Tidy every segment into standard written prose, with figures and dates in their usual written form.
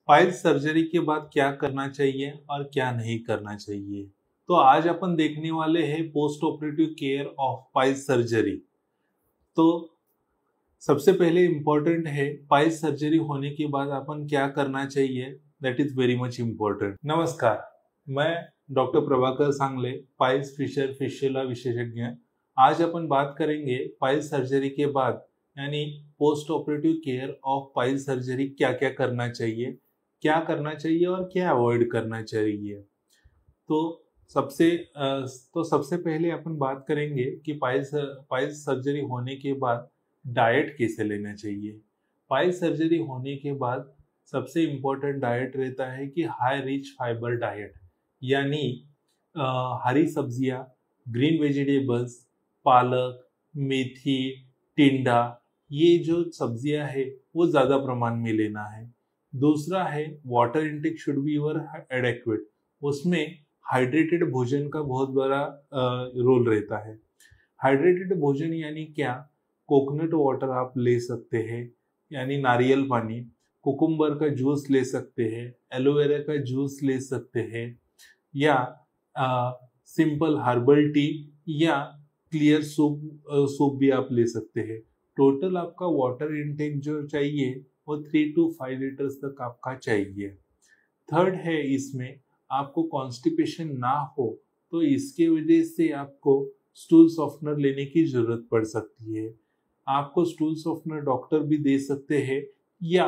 Piles surgery के बाद क्या करना चाहिए और क्या नहीं करना चाहिए। तो आज अपन देखने वाले हैं post operative care of piles surgery. तो सबसे पहले इम्पोर्टेंट है पाइल्स सर्जरी होने के बाद अपन क्या करना चाहिए, that is very much important. नमस्कार, मैं डॉक्टर प्रभाकर सांगले, पाइल्स फिशर फिशुला विशेषज्ञ। आज अपन बात करेंगे पाइल्स सर्जरी के बाद यानी post operative care of piles surgery क्या क्या करना चाहिए, क्या करना चाहिए और क्या अवॉइड करना चाहिए। तो सबसे पहले अपन बात करेंगे कि पाइल्स सर्जरी होने के बाद डाइट कैसे लेना चाहिए। पाइल्स सर्जरी होने के बाद सबसे इम्पोर्टेंट डाइट रहता है कि हाई रिच फाइबर डाइट, यानी हरी सब्जियां, ग्रीन वेजिटेबल्स, पालक, मेथी, टिंडा, ये जो सब्जियां है वो ज़्यादा प्रमाण में लेना है। दूसरा है water intake should be your adequate, उसमें हाइड्रेटेड भोजन का बहुत बड़ा रोल रहता है। हाइड्रेटेड भोजन यानी क्या, कोकोनट वाटर आप ले सकते हैं यानी नारियल पानी, कुकुम्बर का जूस ले सकते हैं, एलोवेरा का जूस ले सकते हैं, या सिंपल हर्बल टी या क्लियर सूप भी आप ले सकते हैं। टोटल आपका वाटर इनटेक जो चाहिए वो 3 to 5 लीटर्स तक आपका चाहिए। थर्ड है, इसमें आपको कॉन्स्टिपेशन ना हो तो इसके वजह से आपको स्टूल सॉफ्टनर लेने की जरूरत पड़ सकती है। आपको स्टूल सॉफ्टनर डॉक्टर भी दे सकते हैं, या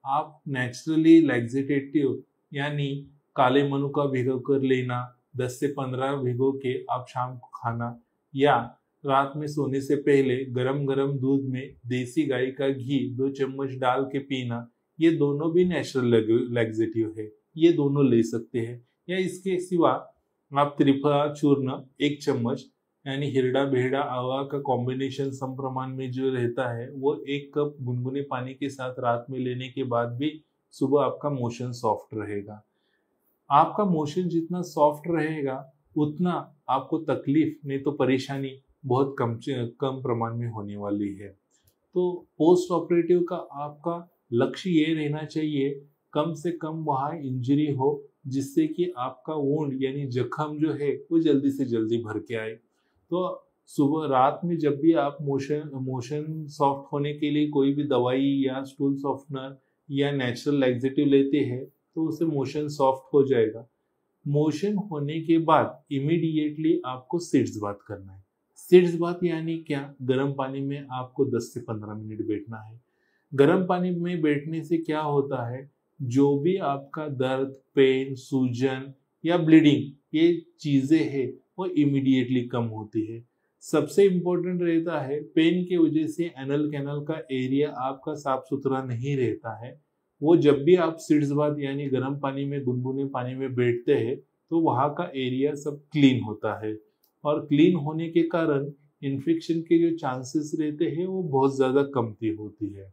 आप नेचुरली लैक्सेटेटिव यानी काले मनुका भिगो कर लेना, 10 से 15 भिगो के आप शाम को खाना, या रात में सोने से पहले गरम गरम दूध में देसी गाय का घी 2 चम्मच डाल के पीना। ये दोनों भी नेचुरल लैक्सेटिव है, ये दोनों ले सकते हैं। या इसके सिवा आप त्रिफला चूर्ण 1 चम्मच यानी हिरडा बेहड़ा आवा का कॉम्बिनेशन सम प्रमाण में जो रहता है वो 1 कप गुनगुने पानी के साथ रात में लेने के बाद भी सुबह आपका मोशन सॉफ्ट रहेगा। आपका मोशन जितना सॉफ्ट रहेगा उतना आपको तकलीफ नहीं तो परेशानी बहुत कम प्रमाण में होने वाली है। तो पोस्ट ऑपरेटिव का आपका लक्ष्य ये रहना चाहिए कम से कम वहाँ इंजरी हो जिससे कि आपका वुंड यानी जख्म जो है वो जल्दी से जल्दी भर के आए। तो सुबह रात में जब भी आप मोशन सॉफ्ट होने के लिए कोई भी दवाई या स्टूल सॉफ्टनर या नेचुरल लैक्सेटिव लेते हैं तो उससे मोशन सॉफ्ट हो जाएगा। मोशन होने के बाद इमीडिएटली आपको सिट्स बाथ करना है। सिट्स बाथ यानी क्या, गर्म पानी में आपको 10 से 15 मिनट बैठना है। गर्म पानी में बैठने से क्या होता है, जो भी आपका दर्द, पेन, सूजन या ब्लीडिंग ये चीजें हैं वो इमीडिएटली कम होती है। सबसे इम्पोर्टेंट रहता है, पेन की वजह से एनल कैनल का एरिया आपका साफ सुथरा नहीं रहता है। वो जब भी आप सिट्स बाथ यानी गर्म पानी में गुनगुने पानी में बैठते हैं तो वहाँ का एरिया सब क्लीन होता है, और क्लीन होने के कारण इन्फेक्शन के जो चांसेस रहते हैं वो बहुत ज़्यादा कमती होती है।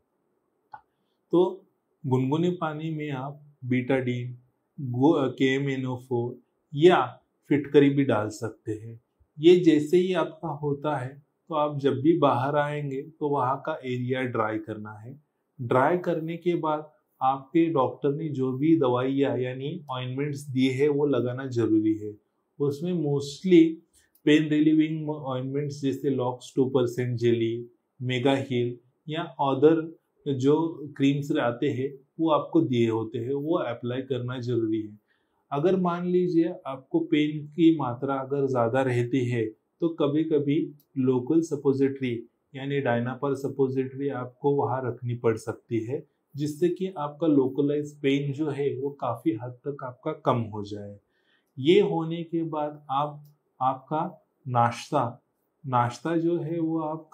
तो गुनगुने पानी में आप बीटाडीन, KMNO4 या फिटकरी भी डाल सकते हैं। ये जैसे ही आपका होता है तो आप जब भी बाहर आएंगे तो वहाँ का एरिया ड्राई करना है। ड्राई करने के बाद आपके डॉक्टर ने जो भी दवाइयाँ यानी ऑइंटमेंट्स दिए हैं वो लगाना जरूरी है। उसमें मोस्टली पेन रिलीविंग ऑइंटमेंट्स जैसे लॉक्स 2% जेली, मेगा हील या अदर जो क्रीम्स आते हैं वो आपको दिए होते हैं, वो अप्लाई करना जरूरी है। अगर मान लीजिए आपको पेन की मात्रा अगर ज़्यादा रहती है तो कभी कभी लोकल सपोजिटरी यानी डायनापर सपोजिटरी आपको वहाँ रखनी पड़ सकती है, जिससे कि आपका लोकलाइज पेन जो है वो काफ़ी हद तक आपका कम हो जाए। ये होने के बाद आपका नाश्ता जो है वो आप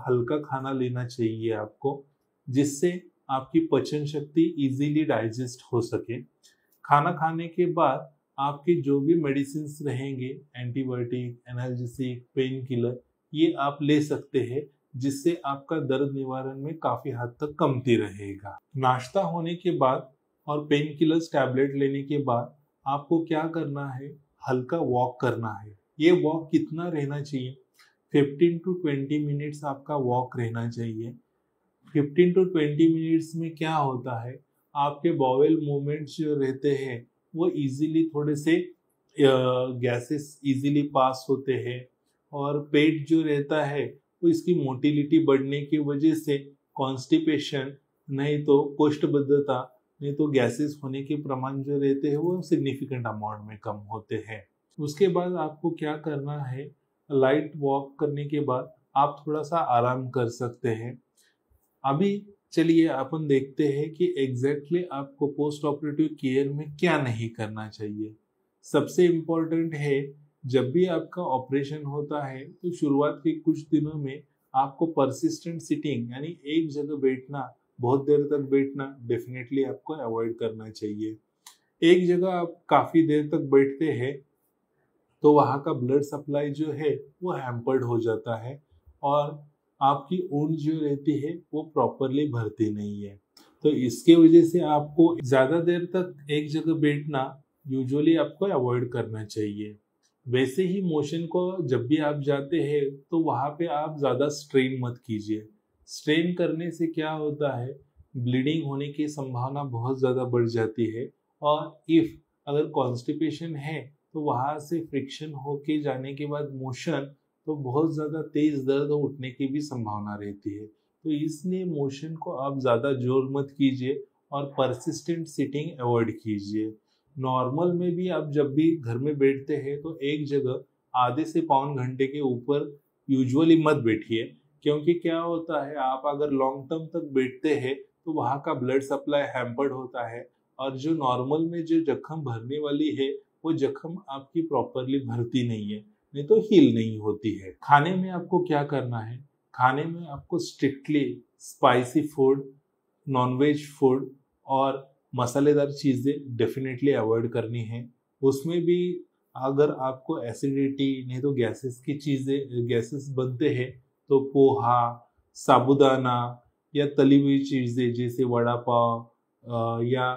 हल्का खाना लेना चाहिए आपको, जिससे आपकी पाचन शक्ति इजीली डाइजेस्ट हो सके। खाना खाने के बाद आपके जो भी मेडिसिन रहेंगे, एंटीबायोटिक, एनाल्जेसिक, पेन किलर, ये आप ले सकते हैं, जिससे आपका दर्द निवारण में काफी हद तक कमती रहेगा। नाश्ता होने के बाद और पेन किलर्स टैबलेट लेने के बाद आपको क्या करना है, हल्का वॉक करना है। ये वॉक कितना रहना चाहिए, 15 to 20 मिनट्स आपका वॉक रहना चाहिए। 15 to 20 मिनट्स में क्या होता है, आपके बॉवेल मूवमेंट्स जो रहते हैं वो इजीली थोड़े से गैसेस इजीली पास होते हैं, और पेट जो रहता है वो इसकी मोटिलिटी बढ़ने की वजह से कॉन्स्टिपेशन, नहीं तो कोष्ठबद्धता, नहीं तो गैसेस होने के प्रमाण जो रहते हैं वो सिग्निफिकेंट अमाउंट में कम होते हैं। उसके बाद आपको क्या करना है, लाइट वॉक करने के बाद आप थोड़ा सा आराम कर सकते हैं। अभी चलिए अपन देखते हैं कि एग्जैक्टली आपको पोस्ट ऑपरेटिव केयर में क्या नहीं करना चाहिए। सबसे इम्पोर्टेंट है, जब भी आपका ऑपरेशन होता है तो शुरुआत के कुछ दिनों में आपको परसिस्टेंट सिटिंग यानी एक जगह बैठना, बहुत देर तक बैठना डेफिनेटली आपको अवॉइड करना चाहिए। एक जगह आप काफी देर तक बैठते हैं तो वहाँ का ब्लड सप्लाई जो है वो हैम्पर्ड हो जाता है और आपकी ऊंट जो रहती है वो प्रॉपरली भरती नहीं है। तो इसके वजह से आपको ज्यादा देर तक एक जगह बैठना यूजुअली आपको अवॉइड करना चाहिए। वैसे ही मोशन को जब भी आप जाते हैं तो वहाँ पे आप ज्यादा स्ट्रेन मत कीजिए। स्ट्रेन करने से क्या होता है, ब्लीडिंग होने की संभावना बहुत ज्यादा बढ़ जाती है, और इफ अगर कॉन्स्टिपेशन है तो वहां से फ्रिक्शन होके जाने के बाद मोशन, तो बहुत ज्यादा तेज दर्द उठने की भी संभावना रहती है। तो इसलिए मोशन को आप ज्यादा जोर मत कीजिए और परसिस्टेंट सिटिंग अवॉइड कीजिए। नॉर्मल में भी आप जब भी घर में बैठते हैं तो एक जगह आधे से पौन घंटे के ऊपर यूजुअली मत बैठिए, क्योंकि क्या होता है, आप अगर लॉन्ग टर्म तक बैठते हैं तो वहाँ का ब्लड सप्लाई हैम्पर्ड होता है, और जो नॉर्मल में जो जख्म भरने वाली है वो जख्म आपकी प्रॉपरली भरती नहीं है, नहीं तो हील नहीं होती है। खाने में आपको क्या करना है, खाने में आपको strictly spicy food, non veg food और मसालेदार चीज़ें डेफिनेटली अवॉइड करनी है। उसमें भी अगर आपको एसिडिटी, नहीं तो गैसेस की चीज़ें, गैसेस बनते हैं, तो पोहा, साबूदाना या तली हुई चीज़ें जैसे वड़ा पाव या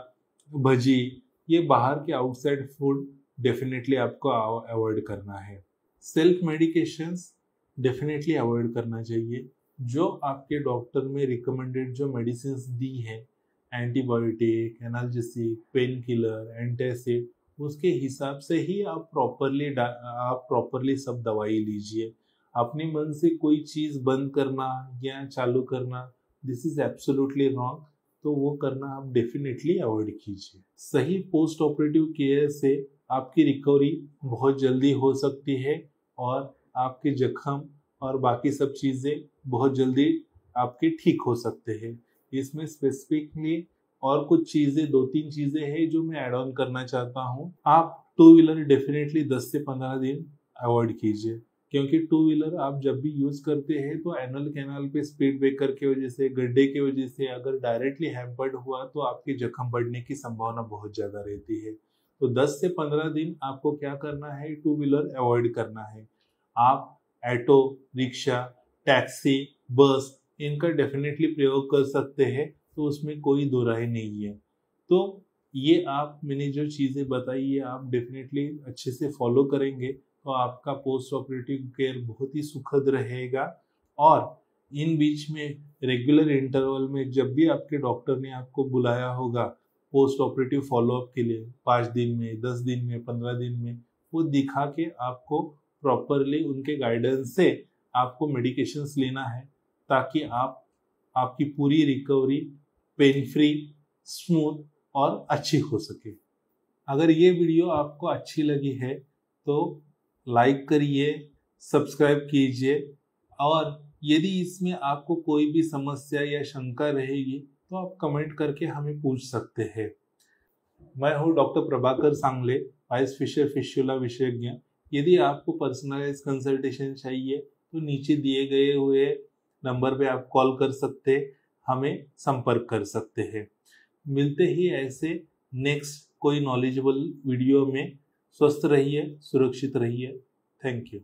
भजी, ये बाहर के आउटसाइड फूड डेफिनेटली आपको अवॉइड करना है। सेल्फ मेडिकेशंस डेफिनेटली अवॉइड करना चाहिए। जो आपके डॉक्टर में रिकमेंडेड जो मेडिसिन दी है, antibiotic, analgesic, pain killer, antacid, उसके हिसाब से ही आप प्रॉपरली सब दवाई लीजिए। अपने मन से कोई चीज़ बंद करना या चालू करना, दिस इज एब्सोल्युटली रॉन्ग। तो वो करना आप डेफिनेटली अवॉइड कीजिए। सही पोस्ट ऑपरेटिव केयर से आपकी रिकवरी बहुत जल्दी हो सकती है और आपके जख्म और बाकी सब चीज़ें बहुत जल्दी आपके ठीक हो सकते हैं। इसमें स्पेसिफिकली और कुछ चीज़ें, 2-3 चीज़ें हैं जो मैं ऐड ऑन करना चाहता हूँ। आप टू व्हीलर डेफिनेटली 10 से 15 दिन अवॉइड कीजिए, क्योंकि टू व्हीलर आप जब भी यूज करते हैं तो एनुअल कैनाल पे स्पीड ब्रेकर की वजह से, गड्ढे की वजह से अगर डायरेक्टली हैम्पर्ड हुआ तो आपके जख्म बढ़ने की संभावना बहुत ज्यादा रहती है। तो 10 से 15 दिन आपको क्या करना है, टू व्हीलर अवॉइड करना है। आप ऑटो रिक्शा, टैक्सी, बस, इनका डेफिनेटली प्रयोग कर सकते हैं, तो उसमें कोई दो राय नहीं है। तो ये आप, मैंने जो चीज़ें बताई ये आप डेफिनेटली अच्छे से फॉलो करेंगे तो आपका पोस्ट ऑपरेटिव केयर बहुत ही सुखद रहेगा। और इन बीच में रेगुलर इंटरवल में जब भी आपके डॉक्टर ने आपको बुलाया होगा पोस्ट ऑपरेटिव फॉलोअप के लिए, 5 दिन में, 10 दिन में, 15 दिन में, वो दिखा के आपको प्रॉपरली उनके गाइडेंस से आपको मेडिकेशंस लेना है, ताकि आपकी पूरी रिकवरी पेन फ्री, स्मूथ और अच्छी हो सके। अगर ये वीडियो आपको अच्छी लगी है तो लाइक करिए, सब्सक्राइब कीजिए, और यदि इसमें आपको कोई भी समस्या या शंका रहेगी तो आप कमेंट करके हमें पूछ सकते हैं। मैं हूँ डॉक्टर प्रभाकर सांगले, पाइल्स फिशर फिस्टुला विशेषज्ञ। यदि आपको पर्सनलाइज कंसल्टेशन चाहिए तो नीचे दिए गए हुए नंबर पे आप कॉल कर सकते हैं, हमें संपर्क कर सकते हैं। मिलते ही ऐसे नेक्स्ट कोई नॉलेजेबल वीडियो में। स्वस्थ रहिए, सुरक्षित रहिए। Thank you.